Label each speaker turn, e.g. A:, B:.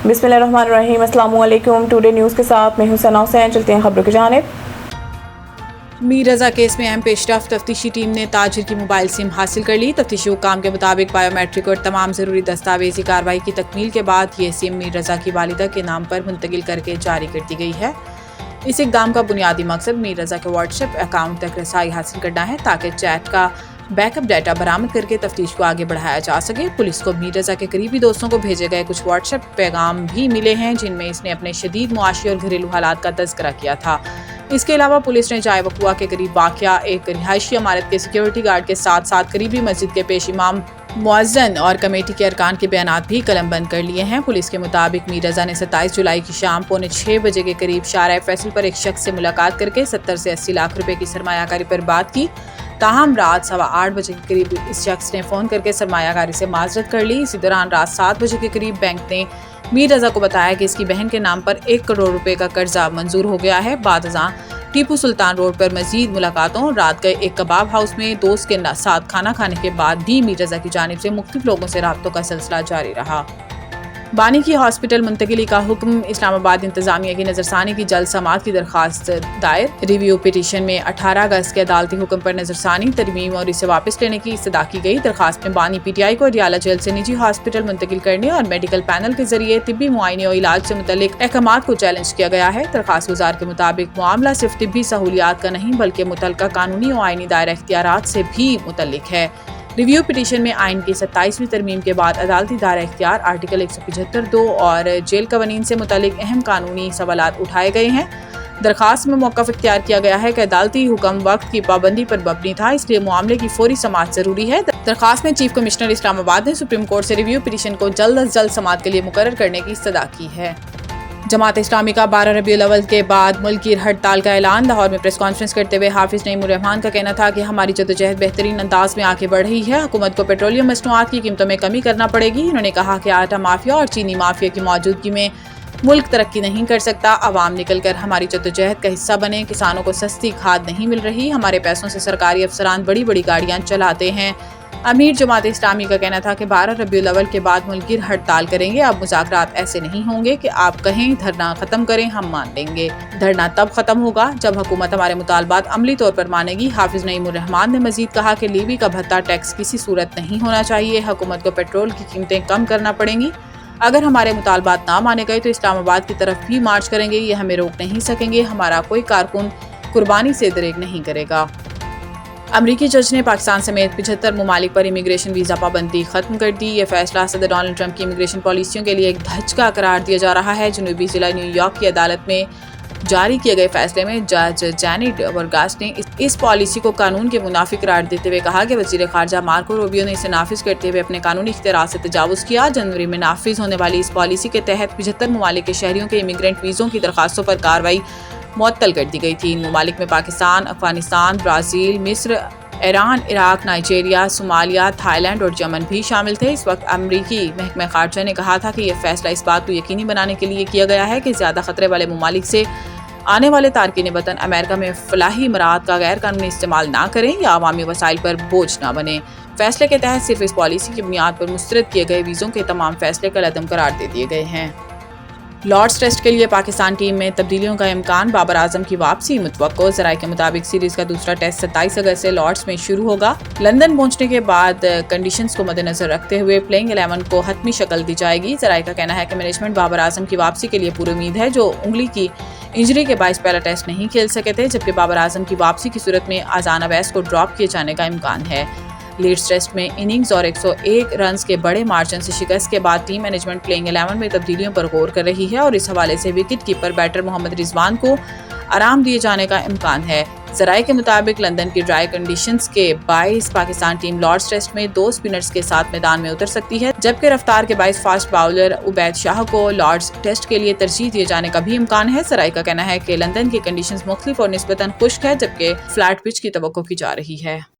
A: बिस्मिल्लाहिर्रहमानिर्रहीम। अस्सलाम वालेकुम। टुडे न्यूज़ के साथ मैं हूं सना हुसैन। चलते हैं खबरों की जानिब।
B: मीर रजा केस में अहम पेशरफ्त, तफ्तीशी टीम ने ताजिर की मोबाइल सिम हासिल कर ली। तफ्तीशी हुक्काम के मुताबिक बायोमेट्रिक और तमाम ज़रूरी दस्तावेजी कार्रवाई की तकमील के बाद ये सिम मीर रजा की वालिदा के नाम पर मुंतकिल करके जारी कर दी गई है। इस इक़दाम का बुनियादी मकसद मीर रजा के व्हाट्सएप अकाउंट तक रसाई हासिल करना है ताकि चैट का बैकअप डाटा बरामद करके तफ्तीश को आगे बढ़ाया जा सके। पुलिस को मीर रजा के करीबी दोस्तों को भेजे गए कुछ व्हाट्सएप पैगाम भी मिले हैं जिनमें इसने अपने शदीद मुआशी और घरेलू हालात का तज़किरा किया था। इसके अलावा पुलिस ने जाए वकुआ के करीब वाक़या एक रिहायशी इमारत के सिक्योरिटी गार्ड के साथ साथ करीबी मस्जिद के पेश इमाम, मुअज्जिन और कमेटी के अरकान के बयानात भी कलमबंद कर लिए हैं। पुलिस के मुताबिक मीर रजा ने 27 जुलाई की शाम 5:45 बजे के करीब शाहराह फैसल पर एक शख्स से मुलाकात करके 70 से 80 लाख रुपए की सरमायाकारी पर बात की। ताहम रात 8:15 बजे के करीब इस शख्स ने फ़ोन करके सरमायाकारी से माजरत कर ली। इसी दौरान रात 7 बजे के करीब बैंक ने मीर रजा को बताया कि इसकी बहन के नाम पर 1 करोड़ रुपए का कर्जा मंजूर हो गया है। बाद अज़ां टीपू सुल्तान रोड पर मजीद मुलाकातों, रात गए एक कबाब हाउस में दोस्त के साथ खाना खाने के बाद भी मीर रजा की जानिब से मुख्तलिफ लोगों से राब्तों का सिलसिला जारी रहा। बानी की हॉस्पिटल मुंतकिली का हुक्म, इस्लामाबाद इंतजामिया की नजरसानी की जल्द समाअत की दरखास्त दायर। रिव्यू पिटीशन में 18 अगस्त के अदालती हुक्म पर नजरसानी, तरमीम और इसे वापस लेने की इस्तदा की गई। दरखास्त में बानी PTI को अडियाला जेल से निजी हॉस्पिटल मुंतकिल करने और मेडिकल पैनल के जरिए तिब्बी मुआयने और इलाज से मुतल्लिक अहकामात को चैलेंज किया गया है। दरखास्त गुजार के मुताबिक मामला सिर्फ तिब्बी सहूलियात का नहीं बल्कि मुतल्लिका कानूनी और आईनी दायरा इख्तियारात से भी मुतल्लिक है। रिव्यू पिटीशन में आइन की 27वीं तरमीम के बाद अदालती दायरा इख्तियार आर्टिकल 175(2) और जेल कवानीन से मुतालिक अहम कानूनी सवालात उठाए गए हैं। दरखास्त में मौक़िफ़ इख्तियार किया गया है कि अदालती हुक्म वक्त की पाबंदी पर मबनी था, इसलिए मामले की फौरी समाअत ज़रूरी है। दरखास्त में चीफ कमिश्नर इस्लामाबाद ने सुप्रीम कोर्ट से रिव्यू पिटीशन को जल्द अज जल्द समाअत के लिए मुकर्रर करने की इस्तदा की है। जमात इस्लामी का 12 रबीउल अव्वल के बाद मुल्की हड़ताल का ऐलान। लाहौर में प्रेस कॉन्फ्रेंस करते हुए हाफिज नईमुर रहमान का कहना था कि हमारी जद्दोजहद बेहतरीन अंदाज में आगे बढ़ रही है। हुकूमत को पेट्रोलियम मसनूआत की कीमतों में कमी करना पड़ेगी। उन्होंने कहा कि आटा माफिया और चीनी माफिया की मौजूदगी में मुल्क तरक्की नहीं कर सकता। अवाम निकल कर हमारी जद्दोजहद का हिस्सा बने। किसानों को सस्ती खाद नहीं मिल रही। हमारे पैसों से सरकारी अफसरान बड़ी बड़ी गाड़ियाँ चलाते हैं। अमीर जमात इस्लामी का कहना था कि 12 रबीउल अव्वल के बाद मुल्की हड़ताल करेंगे। अब मुज़ाकरात ऐसे नहीं होंगे कि आप कहें धरना खत्म करें, हम मान लेंगे। धरना तब खत्म होगा जब हुकूमत हमारे मुतालबात अमली तौर पर मानेगी। हाफिज नईमुर रहमान ने मजीद कहा कि लीवी का भत्ता टैक्स किसी सूरत नहीं होना चाहिए। हुकूमत को पेट्रोल की कीमतें कम करना पड़ेंगी। अगर हमारे मुतालबात ना माने गए तो इस्लामाबाद की तरफ भी मार्च करेंगे। ये हमें रोक नहीं सकेंगे। हमारा कोई कारकुन कुर्बानी से दरेक नहीं करेगा। अमरीकी जज ने पाकिस्तान समेत 75 ममालिक पर इमिग्रेशन वीज़ा पाबंदी खत्म कर दी। यह फैसला सदर डोनाल्ड ट्रंप की इमिग्रेशन पॉलिसियों के लिए एक धचका करार दिया जा रहा है। जनूबी जिला न्यूयॉर्क की अदालत में जारी किए गए फैसले में जज जैनिट वर्गास ने इस पॉलिसी को कानून के मुनाफिक करार देते हुए कहा कि वज़ीर ख़ारजा मार्को रूबियो ने इसे नाफिज करते हुए अपने कानूनी इख्तियार से तजावुज़ किया। जनवरी में नाफिज होने वाली इस पॉलिसी के तहत 75 ममालिक के शहरियों के इमिग्रेंट वीज़ों की दरखास्तों पर कार्रवाई मुअत्तल कर दी गई थी। इन ममालिक में पाकिस्तान, अफगानिस्तान, ब्राज़ील, मिस्र, Iran, Iraq, Nigeria, Somalia, Thailand और यमन भी शामिल थे। इस वक्त अमरीकी महकमा ख़ारजा ने कहा था कि यह फैसला इस बात को यकीनी बनाने के लिए किया गया है कि ज़्यादा खतरे वाले ममालिक से आने वाले तारकीन वतन अमेरिका में फलाही इमारात का गैर कानूनी इस्तेमाल ना करें या अवामी वसाइल पर बोझ ना बने। फैसले के तहत सिर्फ इस पॉलिसी की बुनियाद पर मुस्तरद किए गए वीज़ों के तमाम फैसले कलअदम करार दे दिए गए हैं। लॉर्ड्स टेस्ट के लिए पाकिस्तान टीम में तब्दीलियों का इम्कान, बाबर आजम की वापसी मुतवक्को। ज़राए के मुताबिक सीरीज़ का दूसरा टेस्ट 27 अगस्त से लॉर्ड्स में शुरू होगा। लंदन पहुंचने के बाद कंडीशंस को मद्देनजर रखते हुए प्लेइंग 11 को हतमी शक्ल दी जाएगी। ज़राए का कहना है कि मैनेजमेंट बाबर आजम की वापसी के लिए पूरी उम्मीद है, जो उंगली की इंजरी के बायस पहला टेस्ट नहीं खेल सके थे, जबकि बाबर आजम की वापसी की सूरत में अजान अवैस को ड्रॉप किए जाने का इम्कान है। लीड्स टेस्ट में इनिंग्स और 101 रन्स के बड़े मार्जिन से शिकस्त के बाद टीम मैनेजमेंट प्लेइंग 11 में तब्दीलियों पर गौर कर रही है और इस हवाले से wicket keeper batter Mohammad Rizwan को आराम दिए जाने का इम्कान है। ज़राए के मुताबिक लंदन की ड्राई कंडीशंस के बायस पाकिस्तान टीम लॉर्ड्स टेस्ट में 2 स्पिनर्स के साथ मैदान में उतर सकती है, जबकि रफ्तार के बायस फास्ट बाउलर उबैद शाह को लॉर्ड्स टेस्ट के लिए तरजीह दिए जाने का भी इम्कान है। ज़राए का कहना है कि लंदन की कंडीशंस मुख्तलिफ और निस्बतन खुश्क है, जबकि फ्लैट पिच की तवक्को की जा रही है।